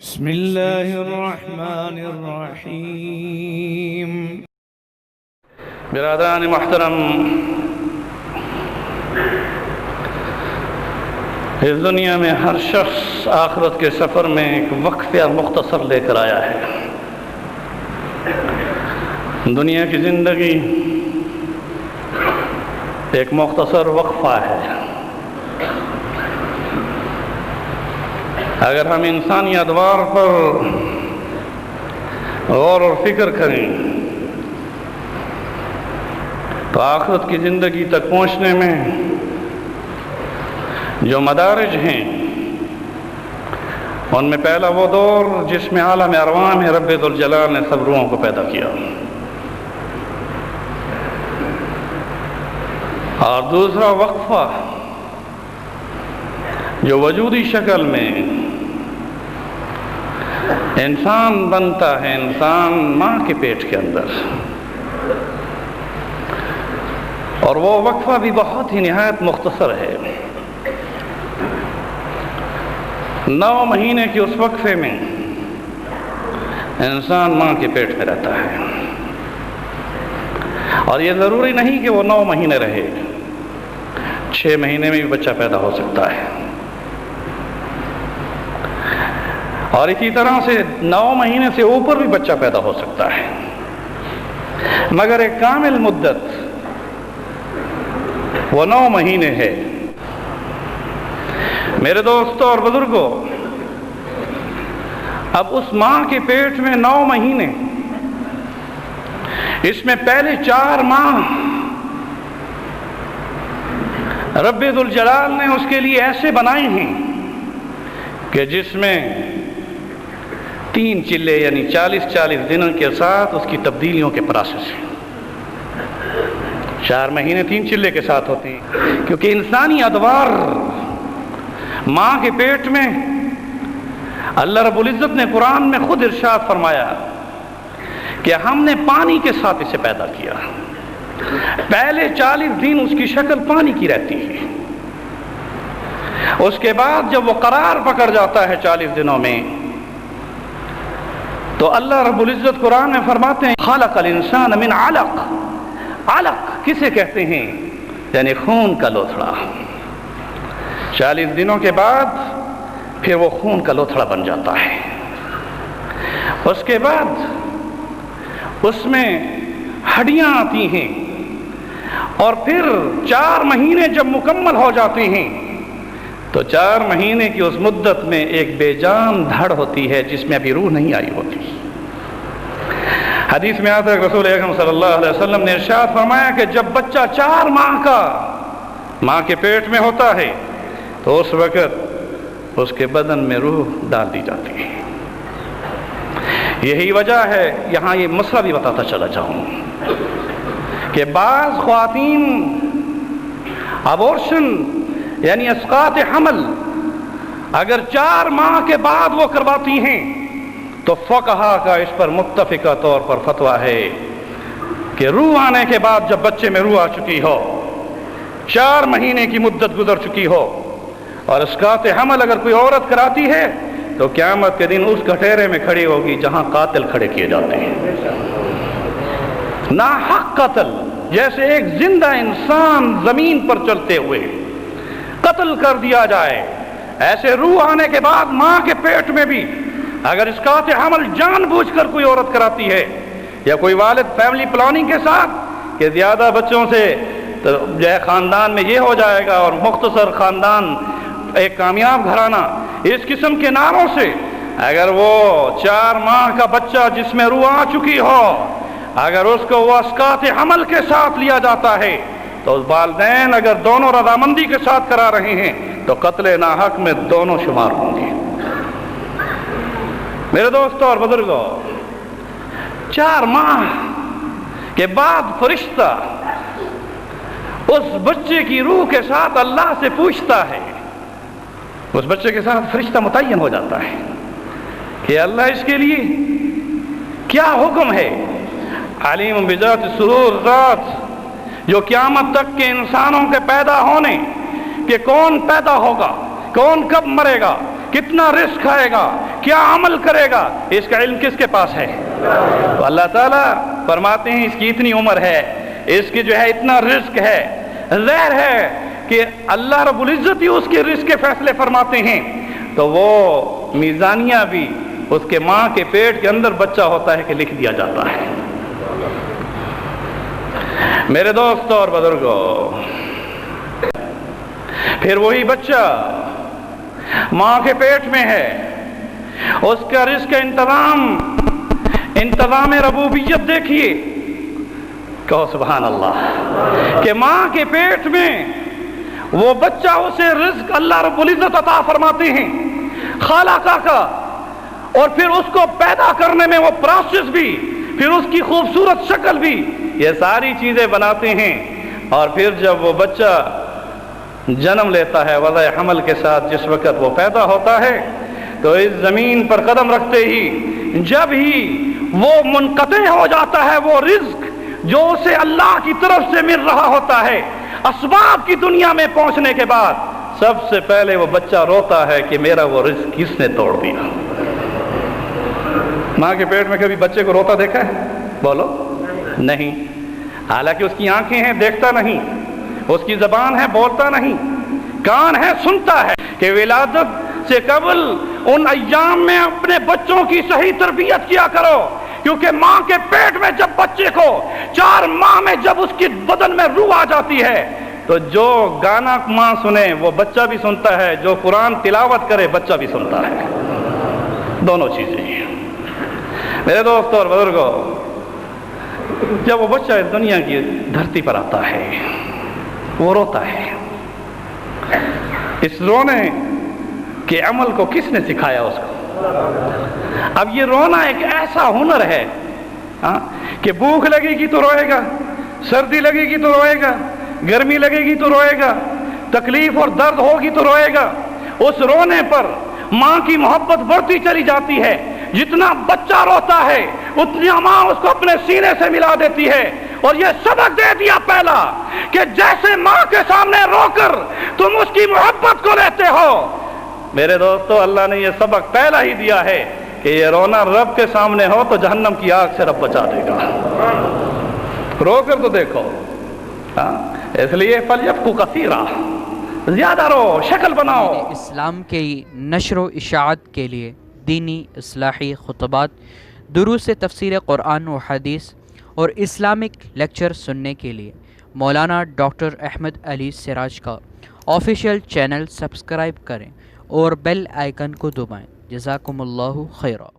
بسم اللہ الرحمن الرحیم۔ برادران محترم، اس دنیا میں ہر شخص آخرت کے سفر میں ایک وقفہ مختصر لے کر آیا ہے۔ دنیا کی زندگی ایک مختصر وقفہ ہے۔ اگر ہم انسانی ادوار پر غور اور فکر کریں تو آخرت کی زندگی تک پہنچنے میں جو مدارج ہیں ان میں پہلا وہ دور جس میں عالم ارواح میں رب ذوالجلال نے سب روحوں کو پیدا کیا، اور دوسرا وقفہ جو وجودی شکل میں انسان بنتا ہے، انسان ماں کے پیٹ کے اندر، اور وہ وقفہ بھی بہت ہی نہایت مختصر ہے۔ 9 مہینے کے اس وقفے میں انسان ماں کے پیٹ میں رہتا ہے، اور یہ ضروری نہیں کہ وہ 9 مہینے رہے، 6 مہینے میں بھی بچہ پیدا ہو سکتا ہے، اور اسی طرح سے 9 مہینے سے اوپر بھی بچہ پیدا ہو سکتا ہے، مگر ایک کامل مدت وہ 9 مہینے ہے۔ میرے دوستوں اور بزرگوں، اب اس ماں کے پیٹ میں 9 مہینے، اس میں پہلے 4 ماہ رب ذوالجلال نے اس کے لیے ایسے بنائے ہیں کہ جس میں 3 چلے یعنی 40 دنوں کے ساتھ اس کی تبدیلیوں کے پروسیس ہیں۔ 4 مہینے 3 چلے کے ساتھ ہوتے ہیں، کیونکہ انسانی ادوار ماں کے پیٹ میں اللہ رب العزت نے قرآن میں خود ارشاد فرمایا کہ ہم نے پانی کے ساتھ اسے پیدا کیا۔ پہلے 40 دن اس کی شکل پانی کی رہتی ہے، اس کے بعد جب وہ قرار پکڑ جاتا ہے 40 دنوں میں، تو اللہ رب العزت قرآن میں فرماتے ہیں خلق الانسان من علق۔ علق کسے کہتے ہیں؟ یعنی خون کا لوتھڑا۔ 40 دنوں کے بعد پھر وہ خون کا لوتھڑا بن جاتا ہے، اس کے بعد اس میں ہڈیاں آتی ہیں، اور پھر 4 مہینے جب مکمل ہو جاتے ہیں تو 4 مہینے کی اس مدت میں ایک بے جان دھڑ ہوتی ہے جس میں ابھی روح نہیں آئی ہوتی۔ حدیث میں آتا ہے رسول اکرم صلی اللہ علیہ وسلم نے ارشاد فرمایا کہ جب بچہ 4 ماہ کا ماں کے پیٹ میں ہوتا ہے تو اس وقت اس کے بدن میں روح ڈال دی جاتی ہے۔ یہی وجہ ہے، یہاں یہ مسئلہ بھی بتاتا چلا جاؤں کہ بعض خواتین ابورشن یعنی اسقاط حمل اگر 4 ماہ کے بعد وہ کرواتی ہیں تو فقہا کا اس پر متفقہ طور پر فتویٰ ہے کہ روح آنے کے بعد جب بچے میں روح آ چکی ہو، 4 مہینے کی مدت گزر چکی ہو، اور اسقاط حمل اگر کوئی عورت کراتی ہے تو قیامت کے دن اس گٹھیرے میں کھڑی ہوگی جہاں قاتل کھڑے کیے جاتے ہیں۔ ناحق قتل، جیسے ایک زندہ انسان زمین پر چلتے ہوئے قتل کر دیا جائے، ایسے روح آنے کے بعد ماں کے پیٹ میں بھی اگر اسقاط حمل جان بوجھ کر کوئی عورت کراتی ہے، یا کوئی والد فیملی پلاننگ کے ساتھ کہ زیادہ بچوں سے تو جو ہے خاندان میں یہ ہو جائے گا اور مختصر خاندان ایک کامیاب گھرانہ، اس قسم کے نعروں سے اگر وہ 4 ماہ کا بچہ جس میں روح آ چکی ہو اگر اس کو وہ اسقاط حمل کے ساتھ لیا جاتا ہے تو والدین اگر دونوں رضامندی کے ساتھ کرا رہے ہیں تو قتل ناحق میں دونوں شمار ہوں گے۔ میرے دوستوں اور بزرگوں، 4 ماہ کے بعد فرشتہ اس بچے کی روح کے ساتھ اللہ سے پوچھتا ہے، اس بچے کے ساتھ فرشتہ متعین ہو جاتا ہے کہ اللہ اس کے لیے کیا حکم ہے۔ علیم بذات الصدور، ذات جو قیامت تک کے انسانوں کے پیدا ہونے کہ کون پیدا ہوگا، کون کب مرے گا، کتنا رزق کھائے گا، کیا عمل کرے گا، اس کا علم کس کے پاس ہے؟ تو اللہ تعالیٰ فرماتے ہیں اس کی اتنی عمر ہے، اس کی جو ہے اتنا رزق ہے۔ ظاہر ہے کہ اللہ رب العزت ہی اس کے رزق کے فیصلے فرماتے ہیں، تو وہ میزانیہ بھی اس کے ماں کے پیٹ کے اندر بچہ ہوتا ہے کہ لکھ دیا جاتا ہے۔ میرے دوستوں اور بزرگوں، پھر وہی بچہ ماں کے پیٹ میں ہے، اس کا رزق کا انتظام ربوبیت دیکھیے، کہو سبحان اللہ، کہ ماں کے پیٹ میں وہ بچہ اسے رزق اللہ رب العزت عطا فرماتے ہیں، خالقہ کا، اور پھر اس کو پیدا کرنے میں وہ پروسیس بھی، پھر اس کی خوبصورت شکل بھی، یہ ساری چیزیں بناتے ہیں۔ اور پھر جب وہ بچہ جنم لیتا ہے وضع حمل کے ساتھ، جس وقت وہ پیدا ہوتا ہے، تو اس زمین پر قدم رکھتے ہی جب ہی وہ منقطع ہو جاتا ہے وہ رزق جو اسے اللہ کی طرف سے مل رہا ہوتا ہے، اسباب کی دنیا میں پہنچنے کے بعد سب سے پہلے وہ بچہ روتا ہے کہ میرا وہ رزق کس نے توڑ دیا۔ ماں کے پیٹ میں کبھی بچے کو روتا دیکھا ہے؟ بولو نہیں، حالانکہ اس کی آنکھیں ہیں، دیکھتا نہیں، اس کی زبان ہے، بولتا نہیں، کان ہے، سنتا ہے، کہ ولادت سے قبل ان ایام میں اپنے بچوں کی صحیح تربیت کیا کرو، کیونکہ ماں کے پیٹ میں جب بچے کو 4 ماہ میں جب اس کی بدن میں روح آ جاتی ہے، تو جو گانا ماں سنے وہ بچہ بھی سنتا ہے، جو قرآن تلاوت کرے بچہ بھی سنتا ہے، دونوں چیزیں۔ میرے دوستوں اور بزرگوں، جب وہ بچہ اس دنیا کی دھرتی پر آتا ہے وہ روتا ہے، اس رونے کے عمل کو کس نے سکھایا اس کو؟ اب یہ رونا ایک ایسا ہنر ہے کہ بھوک لگے گی تو روئے گا، سردی لگے گی تو روئے گا، گرمی لگے گی تو روئے گا، تکلیف اور درد ہوگی تو روئے گا۔ اس رونے پر ماں کی محبت بڑھتی چلی جاتی ہے، جتنا بچہ روتا ہے اتنی ماں اس کو اپنے سینے سے ملا دیتی ہے، اور یہ سبق دے دیا پہلا کہ جیسے ماں کے سامنے رو کر تم اس کی محبت کو لیتے ہو، میرے دوستو اللہ نے یہ سبق پہلا ہی دیا ہے کہ یہ رونا رب کے سامنے ہو تو جہنم کی آگ سے رب بچا دے گا۔ رو کر تو دیکھو، اس لیے فَلْيَبْكُوا كَثِيرًا، زیادہ رو، شکل بناؤ۔ اسلام کی نشر و اشاعت کے لیے دینی اصلاحی خطبات، دروس تفسیر قرآن و حدیث اور اسلامک لیکچر سننے کے لیے مولانا ڈاکٹر احمد علی سراج کا آفیشیل چینل سبسکرائب کریں اور بیل آئیکن کو دبائیں۔ جزاکم اللہ خیرہ۔